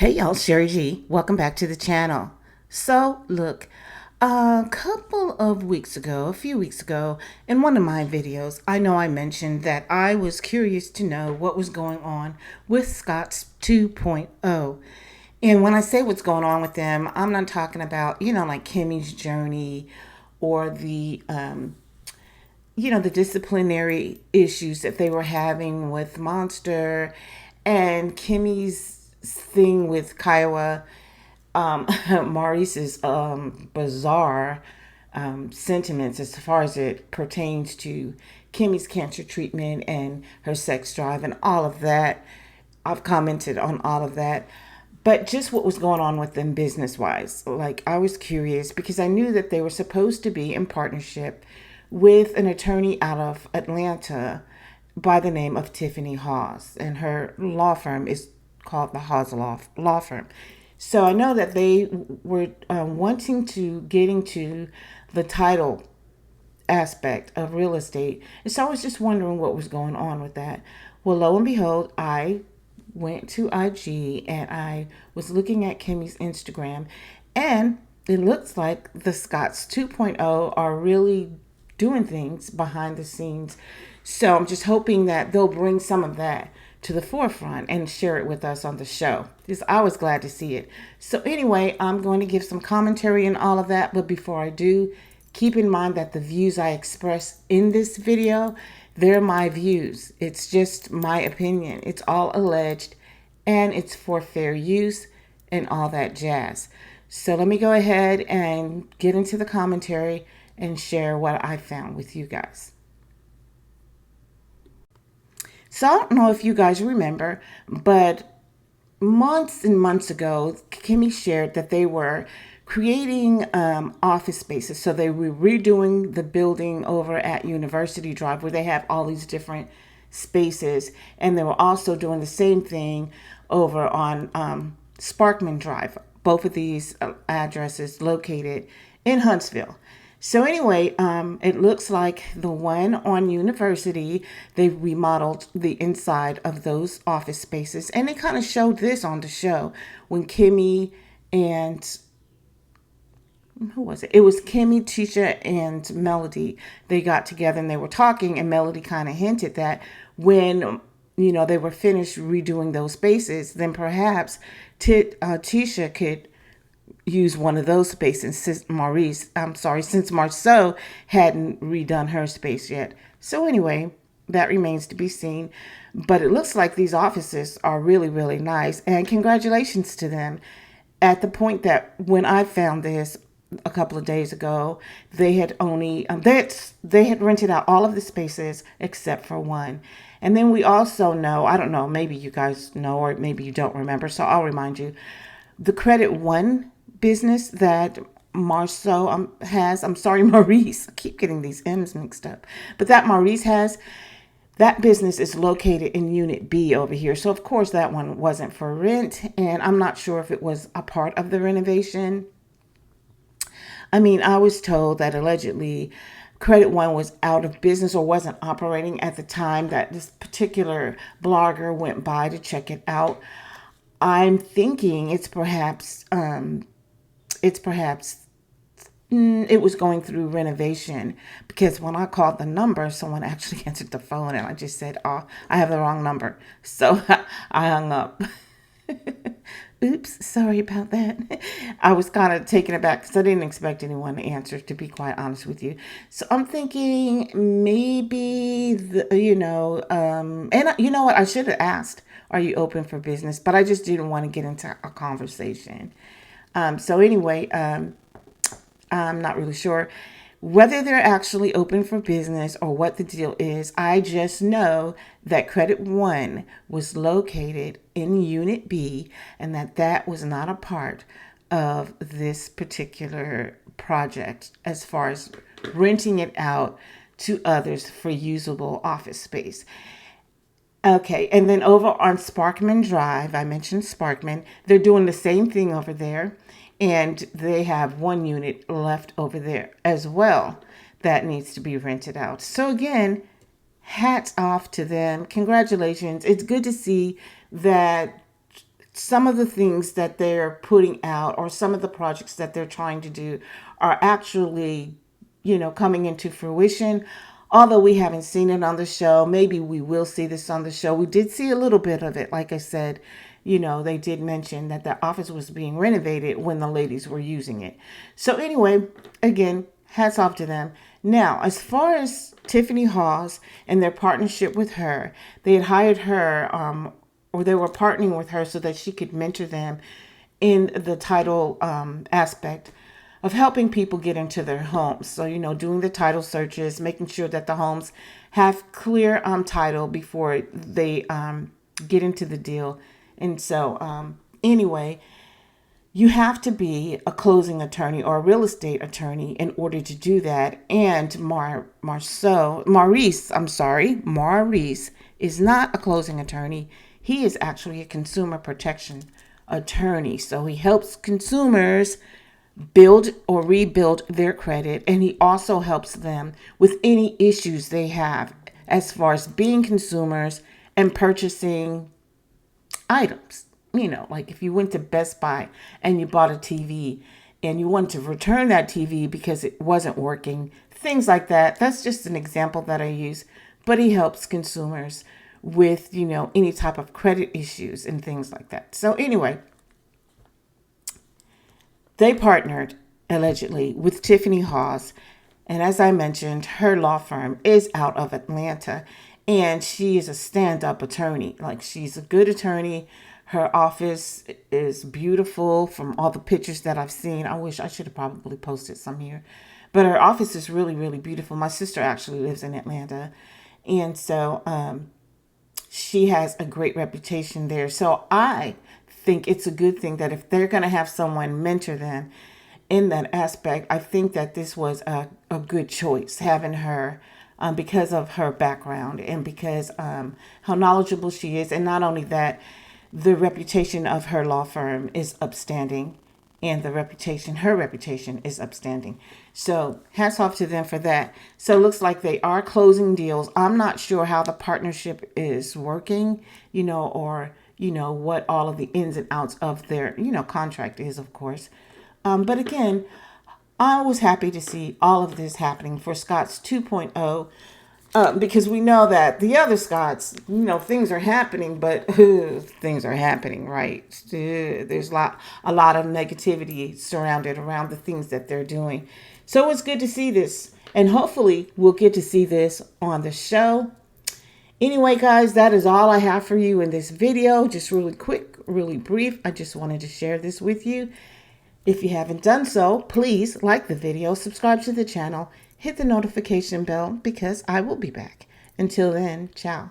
Hey y'all, Sherry G. Welcome back to the channel. So, look, a couple of weeks ago, a few weeks ago, in one of my videos, I know I mentioned that I was curious to know what was going on with Scott's 2.0. And when I say what's going on with them, I'm not talking about, like Kimmi's journey or the disciplinary issues that they were having with Monster and Kimmy's thing with Kiowa, Maurice's bizarre sentiments as far as it pertains to Kimmy's cancer treatment and her sex drive and all of that. I've commented on all of that. But just what was going on with them business wise. Like, I was curious because I knew that they were supposed to be in partnership with an attorney out of Atlanta by the name of Tiffany Hawes. And her law firm is called the Hawes Law Firm. So I know that they were wanting to get into the title aspect of real estate. And so I was just wondering what was going on with that. Well, lo and behold, I went to IG and I was looking at Kimmy's Instagram, and it looks like the Scotts 2.0 are really doing things behind the scenes. So I'm just hoping that they'll bring some of that to the forefront and share it with us on the show, because I was glad to see it. So anyway, I'm going to give some commentary and all of that, but before I do, keep in mind that the views I express in this video, they're my views. It's just my opinion. It's all alleged and it's for fair use and all that jazz. So let me go ahead and get into the commentary and share what I found with you guys. So I don't know if you guys remember, but months and months ago, Kimmi shared that they were creating office spaces. So they were redoing the building over at University Drive where they have all these different spaces. And they were also doing the same thing over on Sparkman Drive. Both of these addresses located in Huntsville. So anyway, it looks like the one on University, they remodeled the inside of those office spaces. And they kind of showed this on the show when Kimmi and who was it? It was Kimmi, Tisha, and Melody. They got together and they were talking, and Melody kind of hinted that when they were finished redoing those spaces, then perhaps Tisha could use one of those spaces since since Marceau hadn't redone her space yet. So anyway, that remains to be seen. But it looks like these offices are really, really nice, and congratulations to them. At the point that when I found this a couple of days ago, they had only they had rented out all of the spaces except for one. And then we also know, I don't know, maybe you guys know or maybe you don't remember, so I'll remind you, the Credit One business that Marceau has, I'm sorry, Maurice, I keep getting these M's mixed up, but that Maurice has, that business is located in Unit B over here. So of course that one wasn't for rent, and I'm not sure if it was a part of the renovation. I mean, I was told that allegedly Credit One was out of business or wasn't operating at the time that this particular blogger went by to check it out. I'm thinking it's perhaps it was going through renovation, because when I called the number, someone actually answered the phone and I just said, "Oh, I have the wrong number." So I hung up. Oops, sorry about that. I was kind of taken aback because I didn't expect anyone to answer, to be quite honest with you. So I'm thinking maybe, and you know what? I should have asked, are you open for business? But I just didn't want to get into a conversation. So anyway, I'm not really sure whether they're actually open for business or what the deal is. I just know that Credit One was located in Unit B and that was not a part of this particular project as far as renting it out to others for usable office space. Okay, and then over on Sparkman Drive, I mentioned Sparkman, they're doing the same thing over there, and they have one unit left over there as well that needs to be rented out. So again, hats off to them. Congratulations. It's good to see that some of the things that they're putting out or some of the projects that they're trying to do are actually, coming into fruition. Although we haven't seen it on the show, maybe we will see this on the show. We did see a little bit of it. Like I said, they did mention that the office was being renovated when the ladies were using it. So anyway, again, hats off to them. Now, as far as Tiffany Hawes and their partnership with her, they had hired her, or they were partnering with her so that she could mentor them in the title aspect of helping people get into their homes. So, doing the title searches, making sure that the homes have clear title before they get into the deal. And so, anyway, you have to be a closing attorney or a real estate attorney in order to do that. And Maurice is not a closing attorney. He is actually a consumer protection attorney. So he helps consumers build or rebuild their credit, and he also helps them with any issues they have as far as being consumers and purchasing items. Like if you went to Best Buy and you bought a TV and you want to return that TV because it wasn't working, things like that. That's just an example that I use, but he helps consumers with, any type of credit issues and things like that. So anyway, they partnered allegedly with Tiffany Hawes. And as I mentioned, her law firm is out of Atlanta, and she is a stand-up attorney. Like, she's a good attorney. Her office is beautiful from all the pictures that I've seen. I wish I should have probably posted some here. But her office is really, really beautiful. My sister actually lives in Atlanta. And so she has a great reputation there. So I think it's a good thing that if they're going to have someone mentor them in that aspect, I think that this was a good choice, having her because of her background and because how knowledgeable she is. And not only that, the reputation of her law firm is upstanding, and her reputation is upstanding. So hats off to them for that. So it looks like they are closing deals. I'm not sure how the partnership is working, or, what all of the ins and outs of their, contract is, of course. But again, I was happy to see all of this happening for Scott's 2.0. Because we know that the other Scots, things are happening, but things are happening, right? There's a lot of negativity surrounded around the things that they're doing. So it's good to see this, and hopefully we'll get to see this on the show. Anyway, guys, that is all I have for you in this video. Just really quick, really brief. I just wanted to share this with you. If you haven't done so, please like the video, subscribe to the channel, hit the notification bell because I will be back. Until then, ciao.